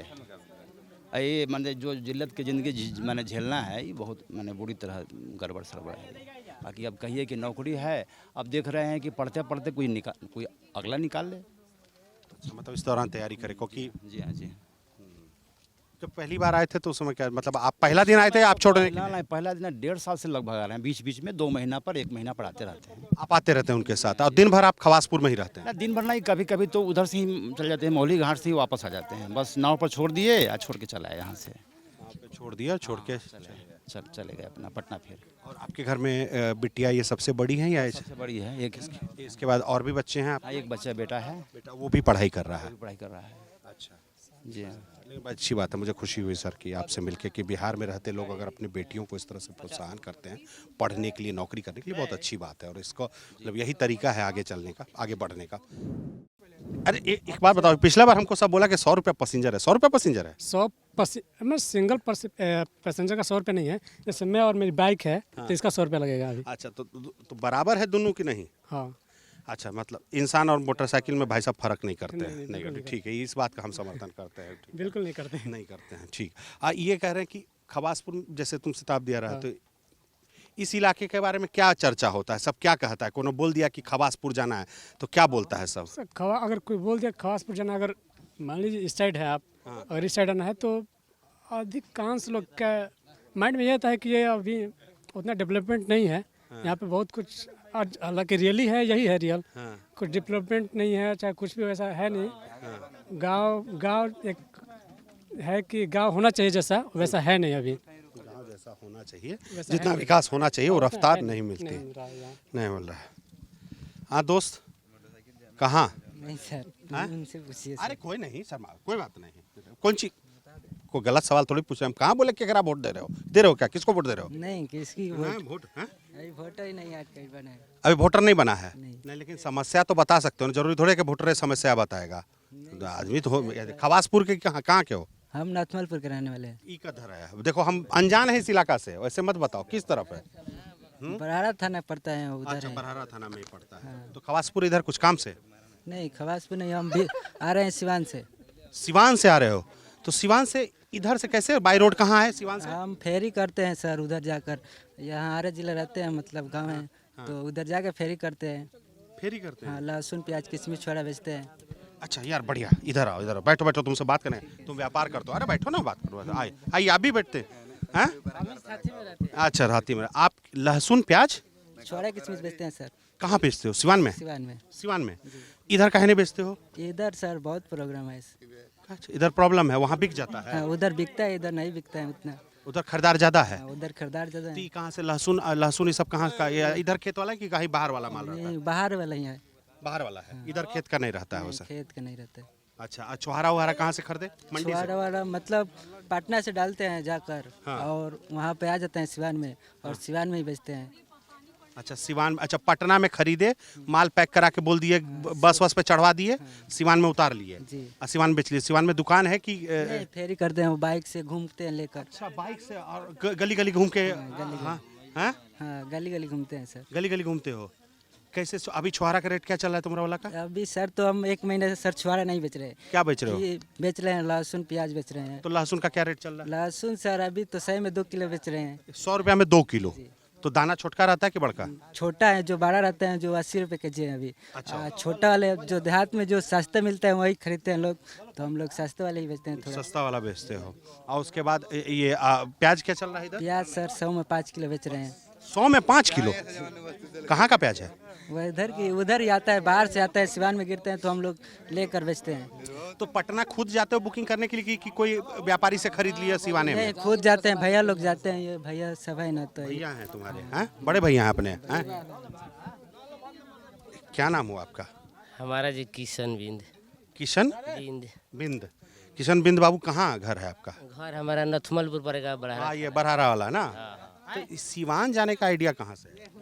ये मैंने जो जिल्लत की ज़िंदगी मैंने झेलना है, ये बहुत मैंने बुरी तरह गड़बड़ सड़बड़ है। बाकी अब कहिए कि नौकरी है, अब देख रहे हैं कि पढ़ते पढ़ते कोई अगला निकाल ले। मतलब इस दौरान तैयारी करे, क्योंकि जी हाँ जी। जब पहली बार आए थे तो उस समय क्या, मतलब आप पहला दिन आए थे आप छोड़ने? ना, पहला दिन 1.5 साल से लगभग आ रहे हैं, बीच बीच में 2 महीना पर 1 महीना पढ़ाते रहते हैं। आप आते रहते हैं उनके साथ, और दिन भर आप खवासपुर में ही रहते हैं? ना, दिन भर नहीं, कभी कभी तो उधर से ही चले जाते हैं, मौली घाट से ही वापस आ जाते हैं, बस नाव पर छोड़ दिए या छोड़ के चला है यहाँ से। छोड़ दिया, छोड़ के चले गए अपना पटना फिर। और आपके घर में बिटिया ये सबसे बड़ी है या? सबसे बड़ी है, एक इसके बाद और भी बच्चे हैं? एक बच्चा बेटा है। बेटा वो भी पढ़ाई कर रहा है? पढ़ाई कर रहा है। अच्छा जी हाँ। अच्छी बात है, मुझे खुशी हुई सर कि आपसे मिलके कि बिहार में रहते लोग अगर अपनी बेटियों को इस तरह से प्रोत्साहन करते हैं पढ़ने के लिए, नौकरी करने के लिए, बहुत अच्छी बात है। और इसको मतलब यही तरीका है आगे चलने का, आगे बढ़ने का। अरे एक बात बताओ, पिछला बार हमको सब बोला कि 100 रुपया पैसेंजर है, 100 रुपया पैसेंजर है? 100 सिंगल पैसेंजर का 100 रुपया नहीं है, जैसे मैं और मेरी बाइक है तो इसका 100 रुपया लगेगा अभी। अच्छा, तो बराबर है दोनों की नहीं? हाँ। अच्छा, मतलब इंसान और मोटरसाइकिल में भाई साहब फर्क नहीं करते हैं? नहीं, ठीक है, इस बात का हम समर्थन करते हैं। बिल्कुल नहीं करते हैं। नहीं करते हैं, ठीक। ये कह रहे हैं कि खवासपुर जैसे तुम शताब्दी आ रहा है, तो इस इलाके के बारे में क्या चर्चा होता है, सब क्या कहता है? कोनो बोल दिया कि खवासपुर जाना है तो क्या बोलता है सब? अगर कोई बोल दिया खवासपुर जाना, अगर मान लीजिए इस साइड है आप, अगर इस साइड आना है, तो अधिकांश लोग का माइंड में ये आता है कि ये अभी उतना डेवलपमेंट नहीं है यहाँ पे, बहुत कुछ हालांकि रियली है, यही है रियल। कुछ डेवलपमेंट नहीं है, चाहे कुछ भी वैसा है नहीं। गांव एक है कि गांव होना चाहिए जैसा, वैसा है नहीं अभी। गांव जैसा होना चाहिए, जितना विकास होना चाहिए वो रफ्तार नहीं मिलती, नहीं मिल रहा है। हाँ दोस्त, कहाँ? नहीं सर, हाँ? उनसे पूछिए अरे कोई नहीं शर्मा, कोई बात नहीं। कौन सी कोई गलत सवाल थोड़ी पूछे हम। कहाँ बोले कि अगर आप वोट दे रहे हो क्या? किसको वोट दे रहे हो? नहीं किसकी हाँ, वोट वोट हाँ? अभी वोटर ही नहीं आज कहीं बना है। अभी वोटर नहीं बना है नहीं, लेकिन समस्या तो बता सकते हो ना, जरूरी थोड़ी है कि वोटर समस्या बताएगा। तो आदमी तो खवासपुर के कहाँ के हो? हम नथमलपुर के रहने वाले हैं। ई का धरा है। देखो हम अनजान है इस इलाका से, वैसे मत बताओ किस तरफ है। बरहारा थाना पड़ता है उधर। अच्छा है। बरहारा थाना में ही पड़ता है। तो खवासपुर इधर कुछ काम से? नहीं खवासपुर नहीं, हम भी आ रहे हैं सिवान से। सिवान से आ रहे हो? तो सिवान से इधर से कैसे बाई रोड कहाँ है सिवान से? हम फेरी करते हैं सर उधर जाकर। यहाँ आरे जिला रहते हैं, मतलब गांव है, तो उधर जाकर फेरी करते हैं। फेरी करते हैं? हाँ, लहसुन प्याज किशमिश छोड़ा बेचते हैं। अच्छा यार बढ़िया, इधर आओ, इधर आओ, बैठो बैठो, तुमसे बात करें। तुम व्यापार करते हो? अरे बैठो ना, बात करो। आइए आप भी बैठते हैं? अच्छा राती में आप लहसुन प्याज छोड़ा किशमिश बेचते हैं सर। कहाँ बेचते हो? सिवान में? सिवान में। सिवान में। इधर काहे नहीं बेचते हो? इधर सर बहुत प्रोग्राम है। अच्छा, इधर प्रॉब्लम है, वहाँ बिक जाता है। हाँ, उधर बिकता है, इधर नहीं बिकता है उतना। उधर खरीदार ज्यादा है। हाँ, उधर खरीदार ज्यादा है। कहाँ से लहसुन ये सब कहाँ का? इधर खेत वाला है कि कहीं बाहर वाला माल रहता है? नहीं, बाहर वाला ही है। बाहर वाला है। इधर खेत का नहीं रहता है वैसे? खेत का नहीं रहता है। अच्छा, छुहारा वहारा कहाँ से खरीदे? मंडी से? छुहारा वाला मतलब पटना से डालते हैं जाकर। हाँ। और वहाँ पे आ जाते हैं सिवान में, और सिवान में ही बेचते हैं। अच्छा सिवान, अच्छा पटना में खरीदे, माल पैक करा के बोल दिए, बस वस पे चढ़वा दिए, सिवान में उतार लिए और सिवान में बेच लिए। सिवान में दुकान है कि नहीं, फेरी करते हैं, वो बाइक से घूमते हैं लेकर। अच्छा बाइक से, और गली गली घूम के? हाँ, गली गली घूमते हैं सर। गली गली घूमते हो। कैसे अभी छुहारा का रेट क्या चल रहा है तुम्हारा वाला का? अभी सर तो हम 1 महीने से सर छुहारा नहीं बेच रहे। क्या बेच रहे हो? ये बेच रहे हैं लहसुन प्याज बेच रहे हैं। तो लहसुन का क्या रेट चल रहा है? लहसुन सर अभी तो 100 में 2 किलो बेच रहे हैं। 100 रुपया में 2 किलो? तो दाना छोटका रहता है कि बड़का? छोटा है, जो बड़ा रहता है जो 80 रुपए के जी है अभी। अच्छा। छोटा वाले जो देहात में जो सस्ता मिलता है वही खरीदते हैं लोग, तो हम लोग सस्ते वाले ही बेचते हैं। थोड़ा सस्ता वाला बेचते हो। और उसके बाद ये प्याज क्या चल रहा है इधर? प्याज सर 100 में 5 किलो बेच रहे हैं। 100 में 5 किलो? कहाँ का प्याज है? वो इधर की उधर ही आता है, बाहर से आता है, सिवान में गिरते हैं तो हम लोग लेकर बेचते हैं। तो पटना खुद जाते हो बुकिंग करने के लिए कि कोई व्यापारी से खरीद लिया सिवाने में? नहीं, खुद जाते हैं, भैया लोग जाते हैं। ये भैया सब है ना, तो भैया हैं तुम्हारे? हैं बड़े भैया हैं अपने? हैं क्या नाम हुआ आपका? हमारा जी किशन बिंद। किशन बिंद? बिंद। किशन बिंद बाबू, कहाँ घर है आपका? घर हमारा नथमलपुर पड़ेगा, बरहारा। हाँ, ये बरहारा वाला ना। तो सिवान जाने का आइडिया कहाँ से?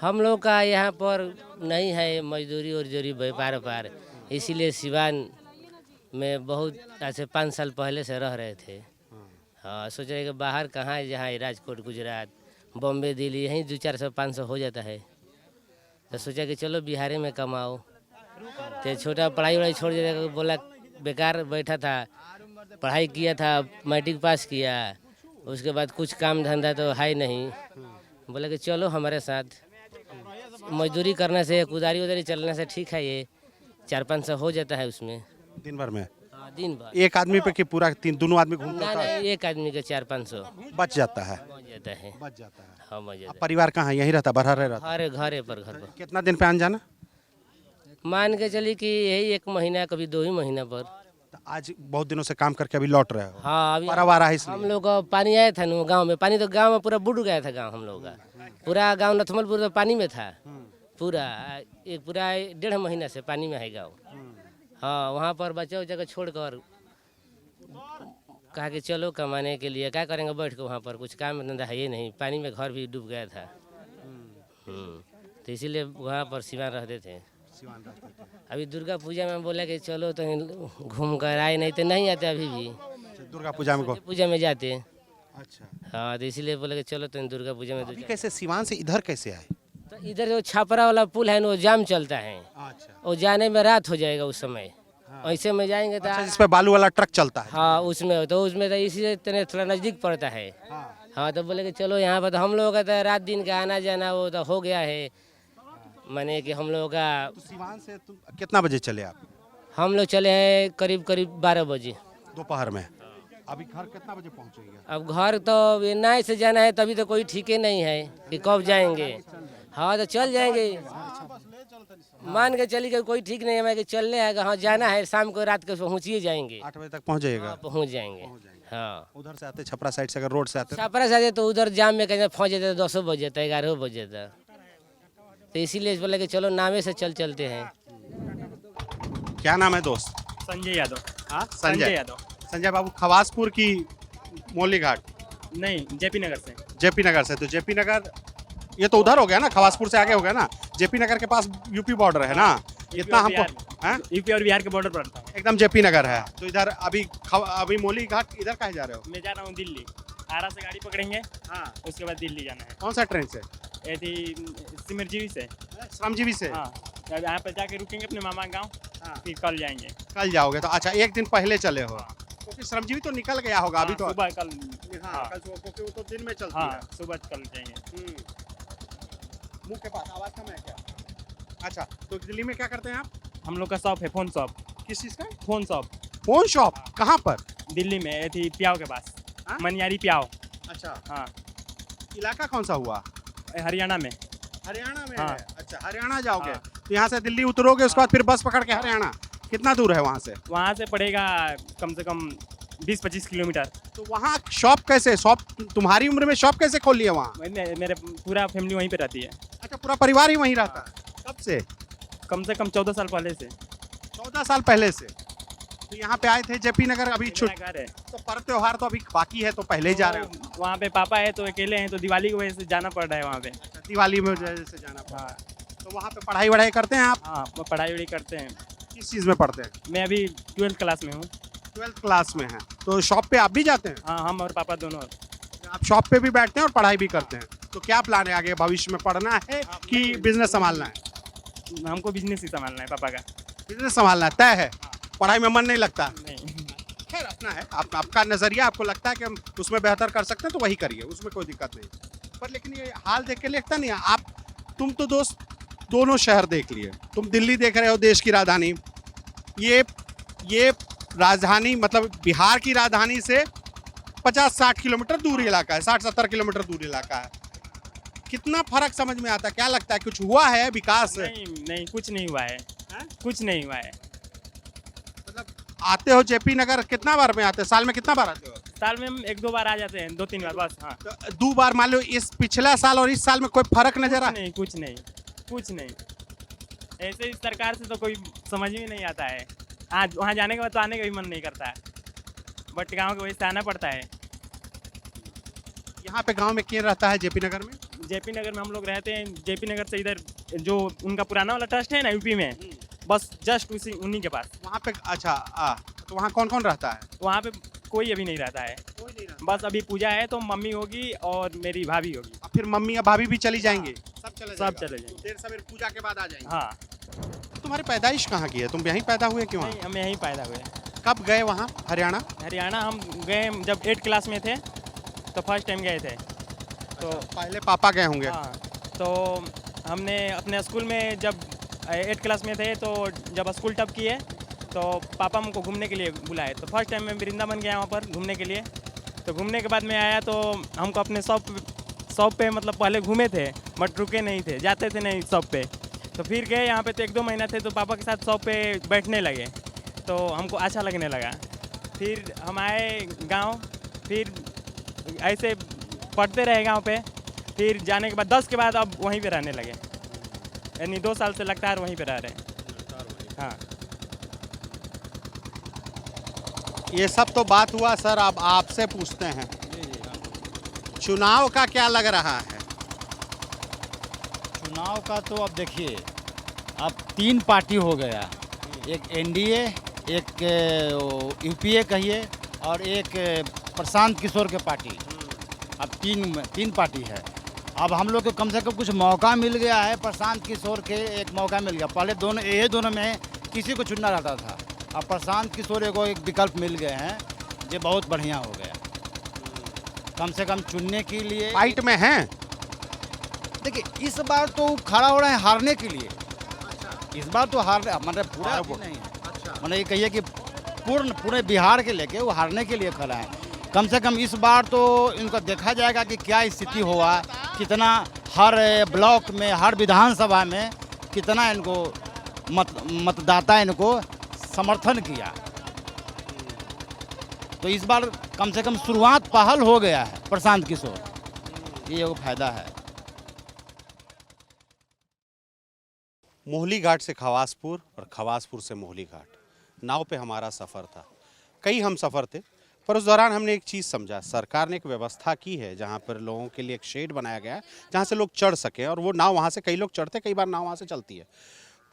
हम लोग का यहाँ पर नहीं है मजदूरी और जोरी व्यापार, इसीलिए सिवान में बहुत ऐसे 5 साल पहले से रह रहे थे। हाँ, सोच रहे कि बाहर कहाँ है, जहाँ राजकोट, गुजरात, बॉम्बे, दिल्ली, यहीं 200-400-500 हो जाता है। तो सोचा कि चलो बिहार में कमाओ। तो छोटा पढ़ाई वढ़ाई छोड़ दिया, बोला बेकार बैठा था, पढ़ाई किया था, मैट्रिक पास किया, उसके बाद कुछ काम धंधा तो है नहीं। बोला कि चलो हमारे साथ, मजदूरी करने से, कुदारी उदारी चलने से ठीक है, ये 400-500 हो जाता है उसमें दिन भर में। हाँ, दिन भर। एक आदमी पे कि पूरा दोनों आदमी घूमता है? एक आदमी का 400-500 बच जाता है। बच जाता है। हाँ, बच जाता है। परिवार कहाँ यहीं रहता? बरहारे रहता? घरे घर पर। कितना दिन पे आन जाना? मान के चलिए कि यही 1 महीना, कभी 2 ही महीना पर। तो आज बहुत दिनों से काम करके अभी लौट रहे हो? हाँ, अभी परव आ रहा है इसलिए? हम लोग का पानी आया था ना गाँव में, पानी तो गाँव में पूरा बुड़ गया था। गाँव हम लोग का पूरा गाँव नथमलपुर तो पानी में था पूरा। पूरा 1.5 महीना से पानी में है गाँव। हाँ, वहाँ पर बच्चा उच्चा को छोड़ कर कहा कि चलो कमाने के लिए, क्या करेंगे बैठ के वहाँ पर, कुछ काम धंधा है ही नहीं, पानी में घर भी डूब गया था। तो इसीलिए वहाँ पर सिवान रहते थे। अभी दुर्गा पूजा में बोला कि चलो तो घूम कर आए, नहीं तो नहीं आते अभी भी। दुर्गा पूजा में जाते। अच्छा। हाँ, तो इसीलिए बोला कि चलो तो दुर्गा पूजा में। अभी कैसे सिवान से इधर कैसे आए? तो इधर जो छापरा वाला पुल है ना, वो जाम चलता है। अच्छा। वो जाने में रात हो जाएगा उस समय। ऐसे में जाएंगे तो जिस पे बालू वाला ट्रक चलता है? हाँ, उसमें तो इसी तरह थोड़ा नजदीक पड़ता है। हाँ, तो बोले कि चलो यहाँ पर, तो हम लोगों का तो रात दिन का आना जाना वो तो हो गया है, माने कि हम लोगों का। तो सिवान से तुम कितना बजे चले आप? हम लोग चले हैं करीब 12 बजे दोपहर में। अभी घर कितना बजे पहुँचेंगे? अब घर तो नाव से जाना है, तभी तो कोई ठीक ही नहीं है कि कब जाएंगे। हाँ, तो चल जाएंगे, मान के चलिए कोई ठीक नहीं है कि चलने आएगा। हाँ, जाना है, शाम को रात को पहुँच ही जाएंगे। 8 बजे तक पहुँच जाएगा? हाँ, पहुँच जाएंगे। हाँ, उधर से आते छपरा साइड से, अगर रोड से आते? छपरा से आते तो उधर जाम में कहीं पहुँच जाते, 10 बज जाता, 11 बज जाता। तो इसीलिए बोले कि चलो नावे से चलते हैं। क्या नाम है दोस्त? संजय यादव। हाँ, संजय यादव। संजय बाबू, खवासपुर की मौली घाट? नहीं, जेपी नगर से। जेपी नगर से। तो जेपी नगर ये तो उधर हो गया ना, खवासपुर से आगे हो गया ना। जेपी नगर के पास यूपी बॉर्डर है ना, इतना हमको। यूपी और बिहार के बॉर्डर पर पड़ता है। एकदम जेपी नगर है। तो इधर अभी मौली घाट इधर कहाँ जा रहे हो? मैं जा रहा हूँ दिल्ली। आरा से गाड़ी पकड़ेंगे, हाँ, उसके बाद दिल्ली जाना है। कौन सा ट्रेन से? सिमरजीवी से। श्रमजीवी से? हाँ, यहाँ पर जाके रुकेंगे अपने मामा गाँव, फिर कल जाएंगे। कल जाओगे? तो अच्छा, एक दिन पहले चले हो, क्योंकि श्रमजीवी तो निकल गया होगा अभी तो। सुबह कल। हाँ, कल सुबह, क्योंकि वो तो दिन में चलती है। सुबह कल जाएंगे। मुंह के पास आवाज कम है क्या? अच्छा, तो दिल्ली में क्या करते हैं आप? हम लोग का शॉप है, फोन शॉप। किस चीज़ का? Phone shop. फोन शॉप कहाँ पर? दिल्ली में थी, प्याव के पास। मनियारी प्याव। अच्छा, हाँ। इलाका कौन सा हुआ? हरियाणा में। हरियाणा में? हाँ। है। अच्छा, हरियाणा जाओगे? तो यहाँ से दिल्ली उतरोगे, उसके बाद फिर बस पकड़ के हरियाणा। कितना दूर है वहाँ से? वहाँ से पड़ेगा कम से कम 20-25 किलोमीटर। तो वहाँ शॉप कैसे, शॉप तुम्हारी उम्र में शॉप कैसे खोल लिया वहाँ? मेरे पूरा फैमिली वहीं पे रहती है। अच्छा, पूरा परिवार ही वहीं रहता है? कब से? कम से कम 14 साल पहले से। 14 साल पहले से? तो यहाँ पे आए थे जेपी नगर, अभी घर है। तो पर्व त्योहार तो अभी बाकी है, तो पहले ही जा रहे हो? वहाँ पे पापा है तो अकेले हैं, तो दिवाली की वजह से जाना पड़ रहा है वहाँ पे। दिवाली में वजह से जाना पड़ा। तो वहाँ पे पढ़ाई वढ़ाई करते हैं आप? हाँ, पढ़ाई वढ़ाई करते हैं। किस चीज़ में पढ़ते हैं? मैं अभी 12th क्लास में हूँ। 12th क्लास में है। तो शॉप पे आप भी जाते हैं? हाँ, हम और पापा दोनों। आप शॉप पे भी बैठते हैं और पढ़ाई भी करते हैं? तो क्या प्लान है आगे भविष्य में, पढ़ना है कि बिजनेस संभालना है? हमको बिजनेस ही संभालना है, पापा का। बिजनेस संभालना तय है? पढ़ाई में मन नहीं लगता? नहीं। खैर, अपना है, आपका नज़रिया, आपको लगता है कि हम उसमें बेहतर कर सकते हैं तो वही करिए, उसमें कोई दिक्कत नहीं। पर लेकिन ये हाल देख के लगता नहीं है तुम तो दोस्त दोनों शहर देख लिए, तुम दिल्ली देख रहे हो, देश की राजधानी। ये राजधानी मतलब बिहार की राजधानी से 50-60 किलोमीटर दूर इलाका है, 60-70 किलोमीटर दूर इलाका है। कितना फर्क समझ में आता है? क्या लगता है कुछ हुआ है विकास? नहीं, कुछ नहीं हुआ है। कुछ नहीं हुआ है। मतलब आते हो जेपी नगर, कितना बार में आते हो? साल में कितना बार आते हो? साल में हम 1-2 बार आ जाते हैं, 2-3 बार बस। हाँ, तो 2 बार मान लो, इस पिछला साल और इस साल में कोई फर्क नजर आ? नहीं, कुछ नहीं, कुछ नहीं। ऐसे इस सरकार से तो कोई समझ में नहीं आता है। आज वहाँ जाने के बाद तो आने का भी मन नहीं करता है, बट गांव की वजह से आना पड़ता है। यहाँ पे गांव में कौन रहता है जेपी नगर में? जेपी नगर में हम लोग रहते हैं। जेपी नगर से इधर जो उनका पुराना वाला ट्रस्ट है ना यूपी में, बस जस्ट उन्हीं के पास। वहाँ पे? अच्छा, तो वहाँ कौन कौन रहता है? वहाँ पे कोई अभी नहीं रहता है। बस अभी पूजा है तो मम्मी होगी और मेरी भाभी होगी। फिर मम्मी या भाभी भी चली जाएंगे? सब चले जाएंगे। देर सवेर पूजा के बाद आ जाएंगे? हाँ। तुम्हारी पैदाइश कहाँ की है? तुम यहीं पैदा हुए क्यों? नहीं, हम यहीं पैदा हुए। कब गए वहाँ हरियाणा? हरियाणा हम गए जब 8th क्लास में थे, तो फर्स्ट टाइम गए थे। तो पहले पापा गए होंगे? हाँ, तो हमने अपने स्कूल में जब 8th क्लास में थे, तो जब स्कूल टप किए तो पापा हमको घूमने के लिए बुलाए। तो फर्स्ट टाइम मैं वृंदावन गया वहाँ पर घूमने के लिए। तो घूमने के बाद में आया तो हमको अपने शॉप पे मतलब पहले घूमे थे बट रुके नहीं थे, जाते थे नहीं शॉप पे। तो फिर गए यहाँ पे तो 1-2 महीना थे, तो पापा के साथ शॉप पे बैठने लगे, तो हमको अच्छा लगने लगा। फिर हम आए गांव, फिर ऐसे पढ़ते रहे गांव पे। फिर जाने के बाद 10 के बाद अब वहीं पे रहने लगे, यानी 2 साल से लगातार वहीं पे रह रहे हैं। हाँ, ये सब तो बात हुआ सर। अब आपसे पूछते हैं, चुनाव का क्या लग रहा है? चुनाव का तो अब देखिए, अब 3 पार्टी हो गया, एक एनडीए, एक यूपीए कहिए, और एक प्रशांत किशोर के पार्टी। अब 3 पार्टी है। अब हम लोग को कम से कम कुछ मौका मिल गया है। प्रशांत किशोर के एक मौका मिल गया। पहले ये दोनों में किसी को चुनना रहता था, अब प्रशांत किशोर को एक विकल्प मिल गए हैं, जो बहुत बढ़िया हो गया। कम से कम चुनने के लिए फाइट में हैं। देखिए, इस बार तो खड़ा हो रहे हैं हारने के लिए। इस बार तो मतलब पूरा नहीं है, मतलब ये कहिए कि पूरे बिहार के लेके वो हारने के लिए खड़ा है। कम से कम इस बार तो इनको देखा जाएगा कि क्या स्थिति हुआ, कितना हर ब्लॉक में, हर विधानसभा में कितना इनको मतदाता इनको समर्थन किया। तो इस बार कम से कम शुरुआत पहल हो गया है प्रशांत किशोर, ये एक फायदा है। मोहली घाट से खवासपुर और खवासपुर से मोहली घाट नाव पे हमारा सफ़र था। कई हम सफ़र थे, पर उस दौरान हमने एक चीज़ समझा, सरकार ने एक व्यवस्था की है जहाँ पर लोगों के लिए एक शेड बनाया गया है जहाँ से लोग चढ़ सकें, और वो नाव वहाँ से कई लोग चढ़ते, कई बार नाव वहाँ से चलती है।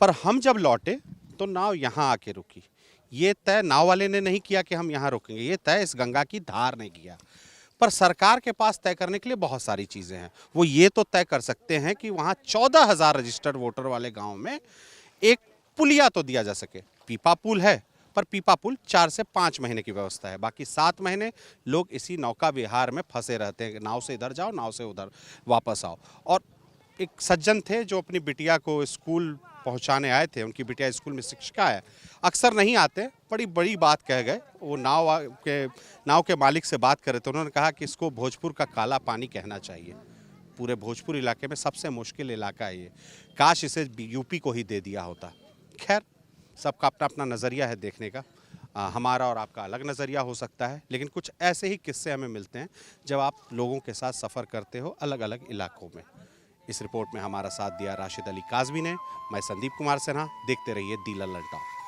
पर हम जब लौटे तो नाव यहाँ आके रुकी। ये तय नाव वाले ने नहीं किया कि हम यहाँ रुकेंगे, ये तय इस गंगा की धार ने किया। पर सरकार के पास तय करने के लिए बहुत सारी चीज़ें हैं। वो ये तो तय कर सकते हैं कि वहाँ 14,000 रजिस्टर्ड वोटर वाले गांव में एक पुलिया तो दिया जा सके। पीपा पुल है, पर पीपा पुल 4 से 5 महीने की व्यवस्था है, बाकी 7 महीने लोग इसी नौका विहार में फंसे रहते हैं। नाव से इधर जाओ, नाव से उधर वापस आओ। और एक सज्जन थे जो अपनी बिटिया को स्कूल पहुंचाने आए थे, उनकी बिटिया स्कूल में शिक्षिका है, अक्सर नहीं आते, बड़ी बड़ी बात कह गए। वो नाव के मालिक से बात करे तो उन्होंने कहा कि इसको भोजपुर का काला पानी कहना चाहिए। पूरे भोजपुर इलाके में सबसे मुश्किल इलाका है ये, काश इसे यूपी को ही दे दिया होता। खैर, सबका अपना अपना नज़रिया है देखने का, हमारा और आपका अलग नज़रिया हो सकता है, लेकिन कुछ ऐसे ही किस्से हमें मिलते हैं जब आप लोगों के साथ सफ़र करते हो अलग अलग इलाकों में। इस रिपोर्ट में हमारा साथ दिया राशिद अली काज़वी ने। मैं संदीप कुमार सिन्हा, देखते रहिए दी लल्लन टॉक।